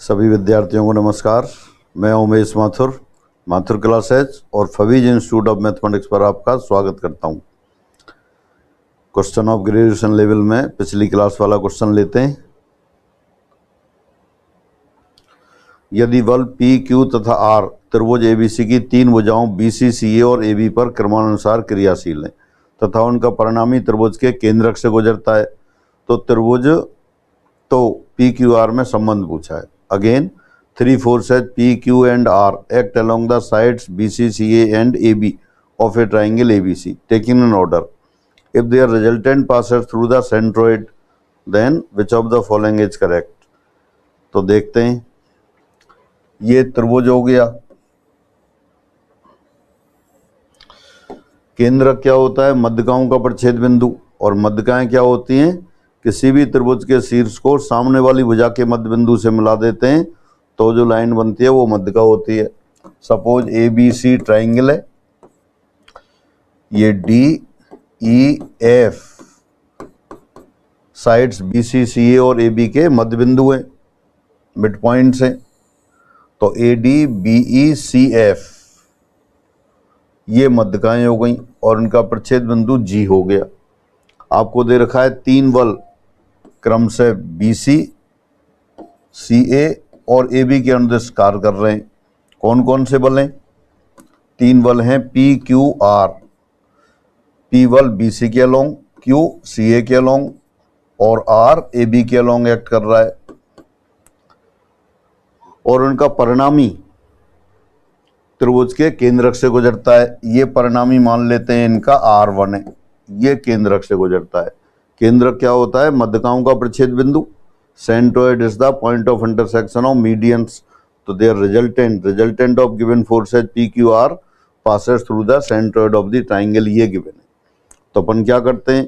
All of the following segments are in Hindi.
सभी विद्यार्थियों को नमस्कार। मैं उमेश माथुर, माथुर क्लासेज और फवीज इंस्टीट्यूट ऑफ मैथमेटिक्स पर आपका स्वागत करता हूं। क्वेश्चन ऑफ ग्रेजुएशन लेवल में पिछली क्लास वाला क्वेश्चन लेते हैं। यदि बल P, Q तथा R त्रिभुज ABC की तीन भुजाओं BC, CA और AB पर क्रमानुसार क्रियाशील हैं तथा उनका परिणामी त्रिभुज के केंद्रक से गुजरता है, तो त्रिभुज PQR में संबंध पूछा है। Again 3 forces P, Q and R act along the sides BC, CA and AB of a triangle ABC taken in order. If their resultant passes through the centroid, then which of the following is correct? तो देखते हैं, ये त्रिभुज हो गया। केंद्रक क्या होता है? मध्यकाओं का प्रच्छेद बिंदु। और मध्यकाएं क्या होती हैं? किसी भी त्रिभुज के शीर्ष को सामने वाली भुजा के मध्य बिंदु से मिला देते हैं तो जो लाइन बनती है वो मध्यका होती है। सपोज ABC ट्राइंगल है, ये DEF साइड्स BC, CA और AB के मध्य बिंदु हैं, मिड पॉइंट्स हैं। तो ADBECF ये मध्यकाएं हो गई और उनका प्रच्छेद बिंदु G हो गया। आपको दे रखा है तीन बल क्रम से BC, CA और AB के अनुदिश कार्य कर रहे हैं। कौन कौन से बल हैं? तीन बल हैं PQR। P बल BC के अलोंग, Q CA के अलोंग और R AB के अलोंग एक्ट कर रहा है। और उनका परिणामी त्रिभुज के केंद्रक से गुजरता है। ये परिणामी मान लेते हैं इनका R1 है, ये केंद्रक से गुजरता है। केंद्रक क्या होता है? मध्यकाओं का प्रच्छेद बिंदु। Centroid is the point of intersection of medians. तो their resultant of given forces PQR passes through the centroid of the triangle, ये गिवन है। तो अपन क्या करते हैं,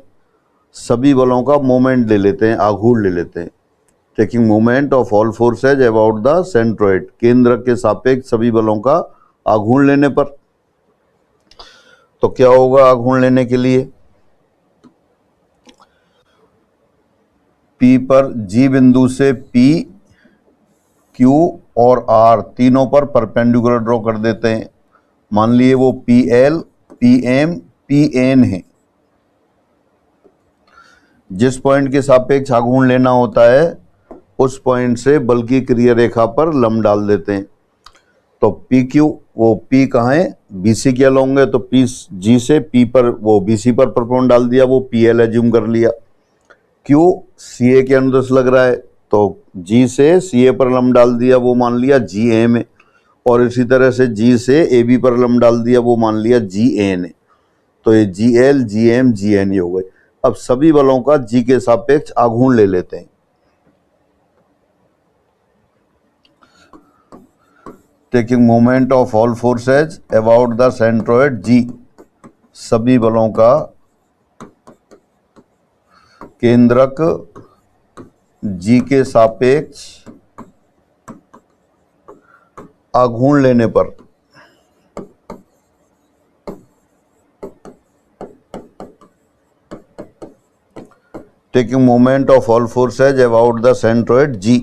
सभी बलों का मोमेंट ले लेते हैं, आघूर्ण ले लेते हैं। Taking moment of all forces about the centroid, केंद्रक के सापेक्ष सभी बलों का आघूर्ण लेने पर। तो क्या होगा आघूर्ण लेने के लिए? P पर G बिंदु से P, Q और R तीनों पर परपेंडिकुलर ड्रॉ कर देते हैं। मान लिए वो PL, PM, PN है। जिस पॉइंट के सापेक्ष आघूर्ण लेना होता है उस पॉइंट से बल की क्रिया रेखा पर लंब डाल देते हैं। तो PQ, वो P कहाँ है? BC के अलोंग है, तो G से P पर वो BC पर परपेंडिकुलर डाल दिया, वो PL एज्यूम कर लिया। Q CA के अनुदिश लग रहा है तो G से CA पर लंब डाल दिया, वो मान लिया GM है। और इसी तरह से G से AB पर लंब डाल दिया, वो मान लिया GN है। तो ये GL, GM, GN ही हो गए। अब सभी बलों का G के सापेक्ष आघूर्ण ले लेते हैं। Taking moment of all forces about the centroid G, सभी बलों का केंद्रक G के सापेक्ष आघूर्ण लेने पर taking moment of all forces about the centroid G,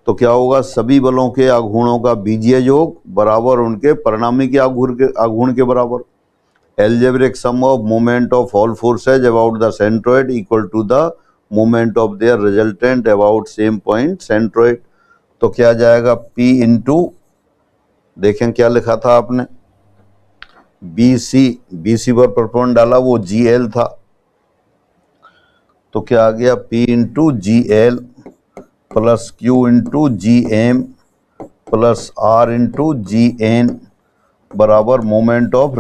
तो क्या होगा? सभी बलों के आघूर्णों का बीजीय योग बराबर उनके परिणामी के आघूर्ण के बराबर। Algebraic sum of moment of all forces about the centroid equal to the moment of their resultant about same point centroid। तो क्या जाएगा? P इंटू, देखें क्या लिखा था आपने, BC पर परपेंडिकुलर डाला, वो GL था, तो क्या आ गया? P into GL plus Q into GM plus R into GN बराबर मोमेंट ऑफ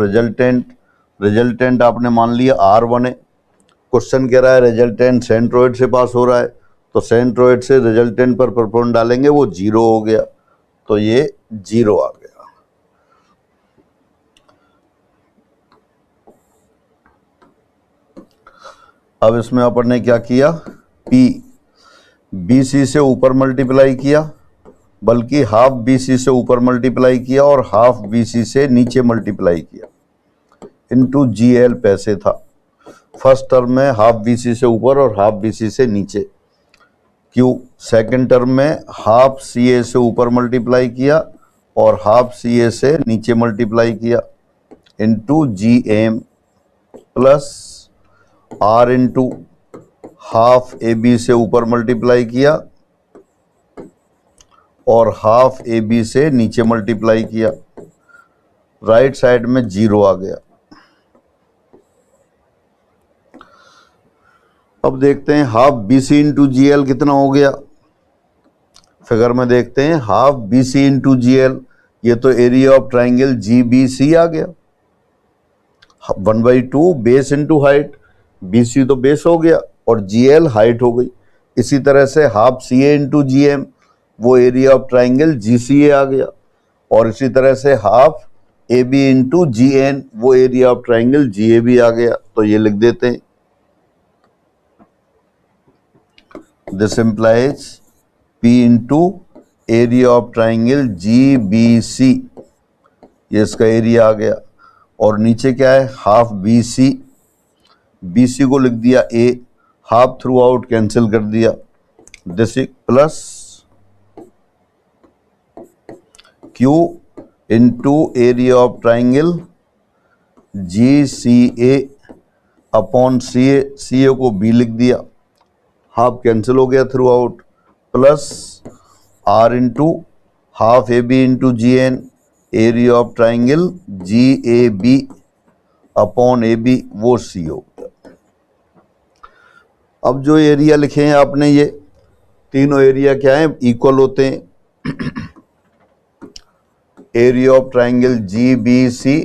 रिजल्टेंट आपने मान लिया R1 है। क्वेश्चन कह रहा है रिजल्टेंट सेंट्रोइड से पास हो रहा है, तो सेंट्रोइड से रिजल्टेंट पर परपेंडिकुलर डालेंगे, वो 0 हो गया, तो ये 0 आ गया। अब इसमें अपन ने क्या किया? P BC से ऊपर मल्टीप्लाई किया, बल्कि हाफ BC से ऊपर मल्टीप्लाई किया और हाफ BC से नीचे मल्टीप्लाई किया, इंटू GL पैसे था। फर्स्ट टर्म में हाफ BC से ऊपर और हाफ BC से नीचे। क्यू सेकंड टर्म में हाफ सी ए से ऊपर मल्टीप्लाई किया और हाफ सी ए से नीचे मल्टीप्लाई किया into G M plus R into half A B से ऊपर मल्टीप्लाई किया और हाफ ए बी से नीचे मल्टीप्लाई किया, राइट साइड में जीरो आ गया। अब देखते हैं half B C into G L कितना हो गया। फिगर में देखते हैं half B C into G L, ये तो area of triangle G B C आ गया। 1/2 base into height, B C तो बेस हो गया और जी एल हाइट हो गई। इसी तरह से half C A into G M, वो area of triangle G C A आ गया। और इसी तरह से half A B into G N, वो area of triangle G A B आ गया। तो ये लिख देते हैं, this implies P into area of triangle G B C, ये इसका एरिया आ गया। और नीचे क्या है, half B C, B C को लिख दिया ए, हाफ थ्रू आउट कैंसिल कर दिया, this plus Q into area of triangle G C A upon C A, C A को बी लिख दिया, हाफ कैंसिल हो गया throughout, plus R into half A B into G N, area of triangle G A B upon A B, वो सी हो गया। अब जो एरिया लिखे हैं आपने, ये तीनों एरिया क्या है, इक्वल होते हैं। Area of triangle G B C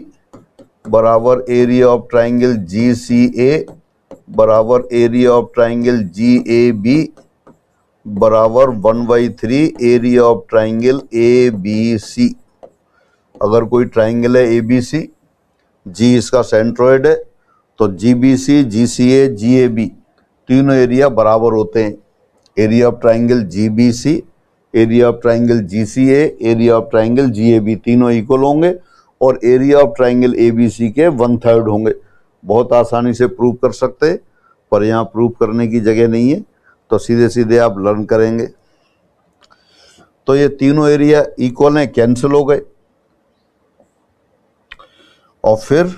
बराबर area of triangle G C A बराबर area of triangle G A B बराबर 1/3 area of triangle A B C. अगर कोई ट्राइंगल है ए बी सी, जी इसका सेंट्रोइड है, तो G B C, G C A, G A B तीनों एरिया बराबर होते हैं। Area of triangle G B C, area of triangle G C A, area of triangle G A B तीनों इक्वल होंगे और area of triangle A B C के 1/3 होंगे। बहुत आसानी से प्रूव कर सकते हैं, पर यहाँ प्रूव करने की जगह नहीं है, तो सीधे सीधे आप लर्न करेंगे। तो ये तीनों एरिया इक्वल हैं, कैंसिल हो गए। और फिर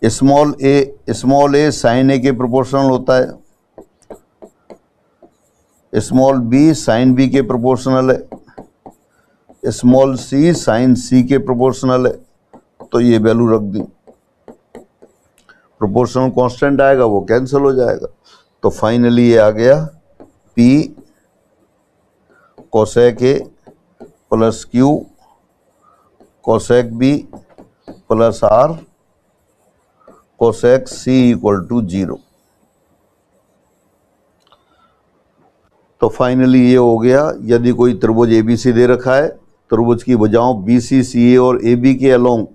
स्मॉल ए साइन ए के प्रोपोर्शनल होता है, स्मॉल बी साइन बी के प्रोपोर्शनल है, स्मॉल सी साइन सी के प्रोपोर्शनल है। तो ये वैल्यू रख दी, प्रोपोर्शनल कांस्टेंट आएगा वो कैंसिल हो जाएगा। तो फाइनली ये आ गया P cosec A plus Q cosec B plus R cosec C equal to 0। तो फाइनली ये हो गया, यदि कोई त्रिभुज ABC दे रखा है, त्रिभुज की भुजाओं BC, CA और AB के अलोंग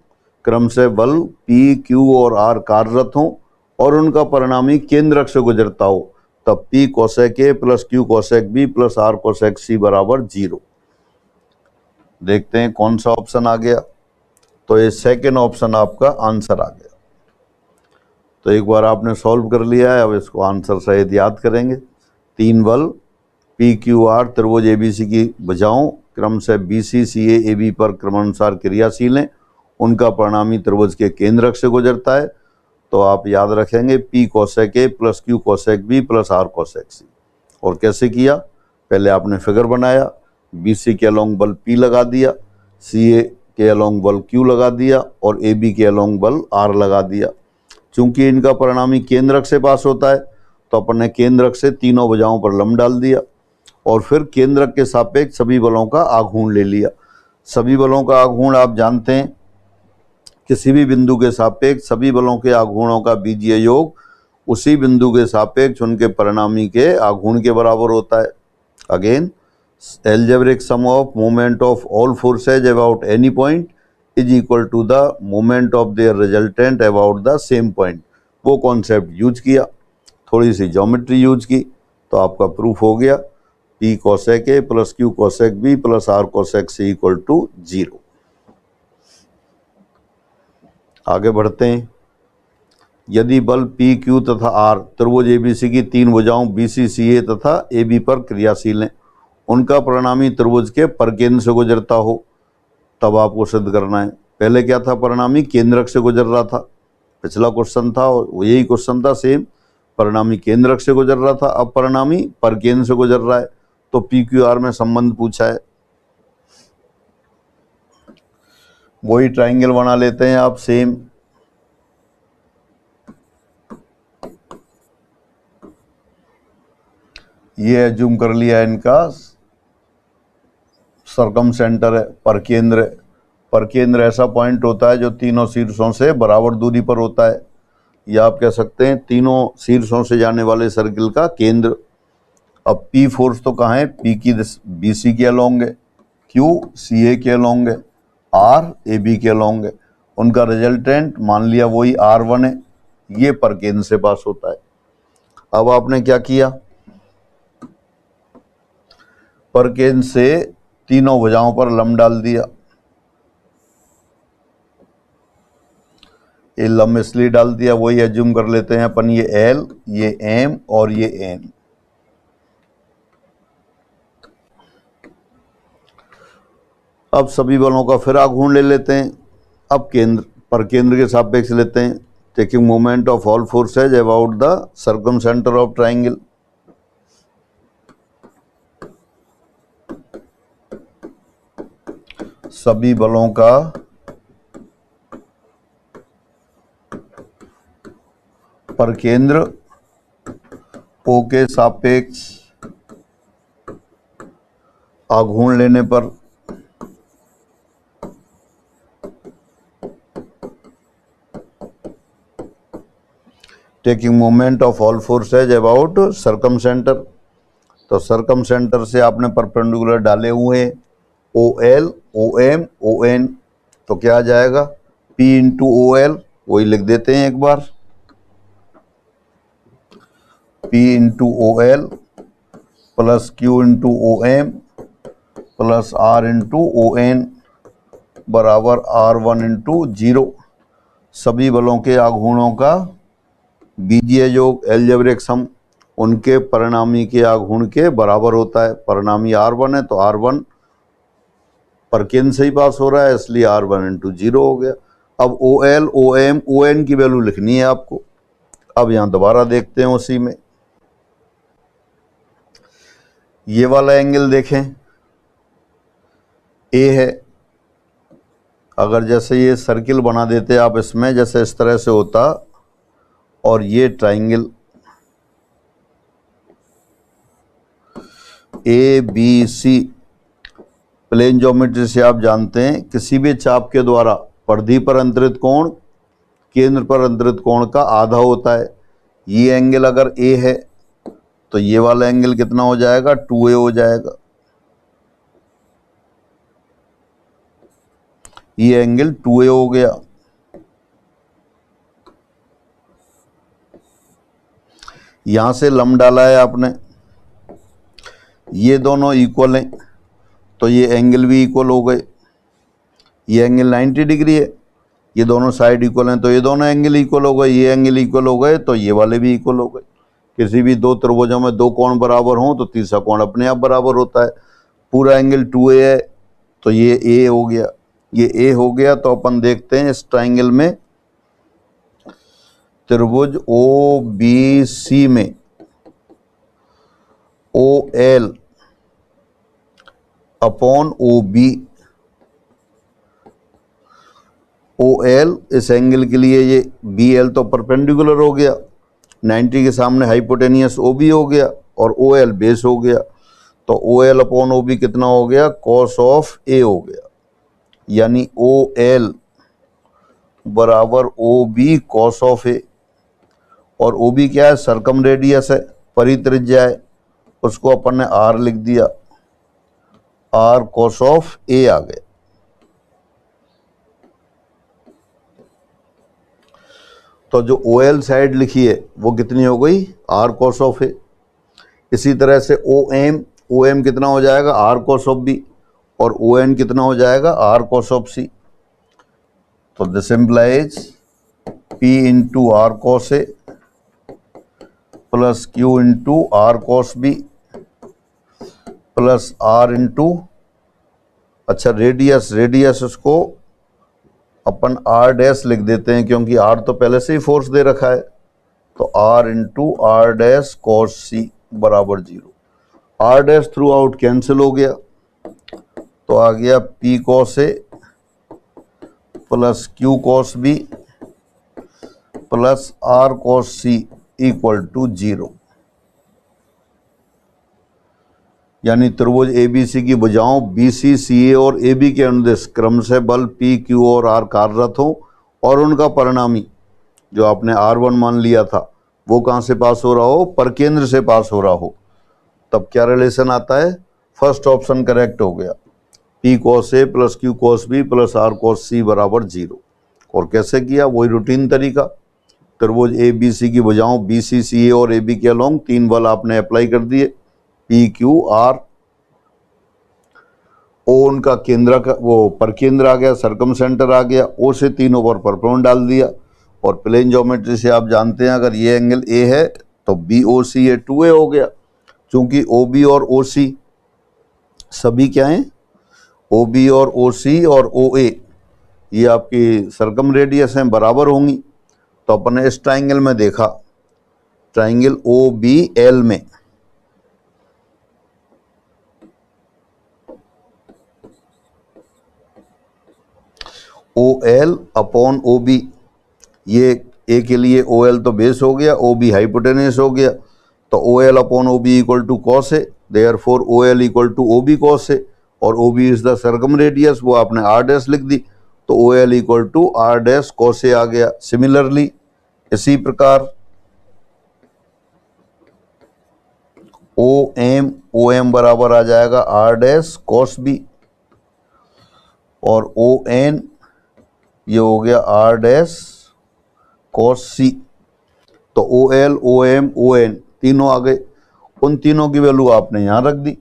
क्रम से बल P, Q और R कार्यरत हों और उनका परिणामी केंद्रक से गुजरता हो, तब P cosec A plus Q cosec B plus R cosec C बराबर 0। देखते हैं कौन सा ऑप्शन आ गया। तो ये सेकेंड ऑप्शन आपका आंसर आ गया। तो एक बार आपने सॉल्व कर लिया है, अब इसको आंसर सहित याद करेंगे। 3 बल P Q R त्रिभुज ABC की भुजाओं क्रम से BC, CA, AB पर क्रमानुसार क्रियाशील हैं, उनका परिणामी त्रिभुज के केंद्रक से गुजरता है। तो आप याद रखेंगे P cosec A plus Q cosec B plus R cosec C। और कैसे किया, पहले आपने फिगर बनाया, BC के अलोंग बल P लगा दिया, CA के अलोंग बल Q लगा दिया और AB के अलोंग बल R लगा दिया। चूंकि इनका परिणामी केंद्रक से पास होता है, तो अपन ने केंद्रक से तीनों भुजाओं पर लंब डाल दिया और फिर केंद्रक के सापेक्ष सभी बलों का आघूर्ण ले लिया। सभी बलों का आघूर्ण आप जानते हैं, किसी भी बिंदु के सापेक्ष सभी बलों के आघूर्णों का बीजीय योग उसी बिंदु के सापेक्ष उनके परिणामी के आघूर्ण के बराबर होता है। Again, algebraic sum of moment of all forces about any point is equal to the moment of their resultant about the same point। वो कॉन्सेप्ट यूज किया, थोड़ी सी ज्योमेट्री यूज की, तो आपका प्रूफ हो गया P cosec A plus Q cosec B plus R cosec C equal to 0। आगे बढ़ते हैं। यदि बल पी क्यू तथा आर त्रिभुज एबीसी की तीन भुजाओं बीसी सीए तथा एबी पर क्रियाशील हैं, उनका परिणामी त्रिभुज के परकेंद्र से गुजरता हो, तब आपको सिद्ध करना है। पहले क्या था, परिणामी केंद्रक से गुजर रहा था, पिछला क्वेश्चन था वो यही क्वेश्चन था सेम, परिणामी केंद्रक से गुजर रहा था, अब परिणामी परकेंद्र से गुजर रहा है, तो पी क्यू आर में संबंध पूछा है। वही ट्राइंगल बना लेते हैं आप सेम। ये एज्यूम कर लिया इनका सरकम सेंटर है, परकेंद्र है। परकेंद्र ऐसा पॉइंट होता है जो तीनों शीर्षों से बराबर दूरी पर होता है, या आप कह सकते हैं तीनों शीर्षों से जाने वाले सर्किल का केंद्र। अब पी फोर्स तो कहाँ है, पी की बीसी के अलोंग है, क्यू सीए के अलोंग है, आर एबी के अलोंग है, उनका रिजल्टेंट मान लिया वही R1 है, ये परकेंद्र से पास होता है। अब आपने क्या किया, परकेंद्र से तीनों भुजाओं पर लंब डाल दिया। ये लंब इसलिए डाल दिया, वही एज्यूम कर लेते हैं अपन, ये L, ये M और ये N। अब सभी बलों का फिर आघूर्ण ले लेते हैं। अब केंद्र परकेंद्र के सापेक्ष लेते हैं। Taking moment of all forces about the circum centre of triangle. सभी बलों का परकेंद्र O के सापेक्ष आघूर्ण लेने पर taking moment of all forces about circum centre, तो सर्कम सेंटर से आपने परपेंडिकुलर डाले हुए OL, OM, ON, तो क्या आ जाएगा P इंटू OL, वही लिख देते हैं एक बार, P into OL plus Q into OM plus R into ON बराबर R1 इंटू 0। सभी बलों के आघूर्णों का बीजीय योग एल्जेब्रिक सम उनके परिणामी के आघूर्ण के बराबर होता है। परिणामी R1 है तो R1 परकेंद्र से ही पास हो रहा है, इसलिए R1 इंटू 0 हो गया। अब OL, OM, ON की वैल्यू लिखनी है आपको। अब यहाँ दोबारा देखते हैं उसी में, ये वाला एंगल देखें, A है। अगर जैसे ये सर्किल बना देते आप इसमें, जैसे इस तरह से होता, और ये ट्राइंगल ABC प्लेन ज्योमेट्री से आप जानते हैं किसी भी चाप के द्वारा परिधि पर अंतरित कोण केंद्र पर अंतरित कोण का आधा होता है। ये एंगल अगर A है तो ये वाला एंगल कितना हो जाएगा, 2A हो जाएगा। ये एंगल 2A हो गया। यहां से लंब डाला है आपने, ये दोनों इक्वल हैं तो ये एंगल भी इक्वल हो गए। ये एंगल 90 डिग्री है, ये दोनों साइड इक्वल हैं तो ये दोनों एंगल इक्वल हो गए। ये एंगल इक्वल हो गए तो ये वाले भी इक्वल हो गए। किसी भी दो त्रिभुजों में दो कोण बराबर हों तो तीसरा कोण अपने आप बराबर होता है। पूरा एंगल 2A है तो ये A हो गया, ये A हो गया। तो अपन देखते हैं इस ट्राइंगल में त्रिभुज OBC में OL अपॉन OB, OL इस एंगल के लिए ये BL तो परपेंडिकुलर हो गया, 90 के सामने हाइपोटेनियस OB हो गया और OL बेस हो गया। तो OL अपॉन OB कितना हो गया, कॉस ऑफ A हो गया, यानी OL बराबर OB कॉस ऑफ A। और OB क्या है, सरकम रेडियस है, परित्रिज्या है, उसको अपन ने R लिख दिया, R कॉस ऑफ A आ गया। तो जो OL साइड लिखी है वो कितनी हो गई, R कॉस ऑफ A। इसी तरह से OM कितना हो जाएगा, R कॉस ऑफ B, और ON कितना हो जाएगा, R कॉस ऑफ C। तो this implies P into R cos A plus Q into R cos B plus R into, अच्छा रेडियस उसको अपन R डैश लिख देते हैं क्योंकि R तो पहले से ही फोर्स दे रखा है, तो R into R dash cos C बराबर 0। R dash throughout cancel हो गया, तो आ गया P cos A plus Q cos B plus R cos C equal to 0। यानी त्रिभुज ABC की भुजाओं BC, CA और AB के अनुदेश क्रम से बल P, Q और R कार्यरत हो और उनका परिणामी जो आपने R1 मान लिया था वो कहाँ से पास हो रहा हो, परकेंद्र से पास हो रहा हो, तब क्या रिलेशन आता है, फर्स्ट ऑप्शन करेक्ट हो गया, P cos A plus Q cos B plus R cos C बराबर 0। और कैसे किया, वही रूटीन तरीका, त्रिभुज ABC की भुजाओं BC, CA और AB के अलोंग 3 बल आपने अप्लाई कर दिए, P, Q, R, O उनका केंद्र का वो परकेंद्र आ गया, सर्कम सेंटर आ गया, O से तीनों पर परपेंडिकुलर डाल दिया, और प्लेन ज्योमेट्री से आप जानते हैं अगर ये एंगल A है तो BOC ये 2A हो गया, चूंकि OB और OC सभी क्या हैं, OB और OC और OA ये आपकी सर्कम रेडियस हैं, बराबर होंगी। तो अपन ने इस ट्राइंगल में देखा, ट्राइंगल OBL में OL अपॉन OB, ये A के लिए OL तो बेस हो गया, OB हाइपोटेनस हो गया, तो OL upon OB equal to cos है, therefore OL equal to OB cos है, और OB is the circumradius, वो आपने R डैश लिख दी, तो OL equal to R dash cos A आ गया। सिमिलरली इसी प्रकार OM बराबर आ जाएगा R डैश कॉस बी, और ON ये हो गया R डैश कॉस सी, तो OL, OM, ON तीनों आ गए, उन तीनों की वैल्यू आपने यहां रख दी,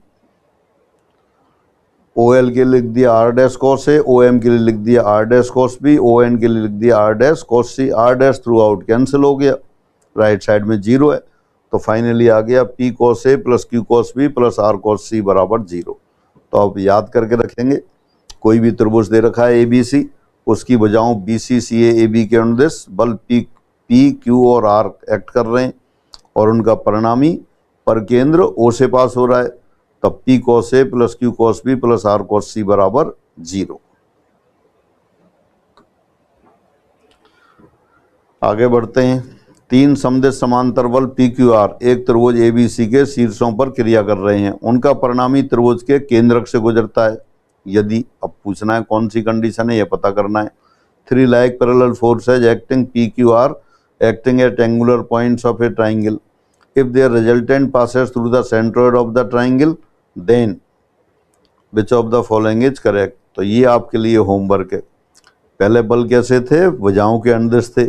OL के लिए लिख दिया R dash cos A, OM के लिए लिख दिया R dash cos B, ON के लिए लिख दिया R dash cos C, R dash throughout cancel हो गया, राइट साइड में 0 है, तो फाइनली आ गया P cos A plus Q cos B plus R cos C बराबर 0। तो आप याद करके रखेंगे, कोई भी त्रिभुज दे रखा है ABC, उसकी भुजाओं BC, CA, AB के अनुदेश बल P, Q और R एक्ट कर रहे हैं और उनका परिणामी परकेंद्र O से पास हो रहा है, तब P cos A plus Q cos B plus R cos C बराबर 0। आगे बढ़ते हैं, 3 समदेश समांतर बल PQR एक त्रिभुज ABC के शीर्षों पर क्रिया कर रहे हैं, उनका परिणामी त्रिभुज के केंद्रक से गुजरता है यदि, अब पूछना है कौन सी कंडीशन है, यह पता करना है। 3 like parallel forces acting PQR acting at angular points of a triangle, if their resultant passes through the centroid of the triangle then which of the following is correct। तो ये आपके लिए होमवर्क है। पहले बल कैसे थे, भुजाओं के अनुदिश थे,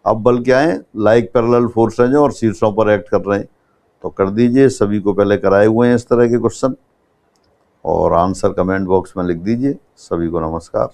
अब बल क्या है, लाइक पैरेलल फोर्सेज और शीर्षों पर एक्ट कर रहे हैं। तो कर दीजिए, सभी को पहले कराए हुए हैं इस तरह के क्वेश्चन, और आंसर कमेंट बॉक्स में लिख दीजिए। सभी को नमस्कार।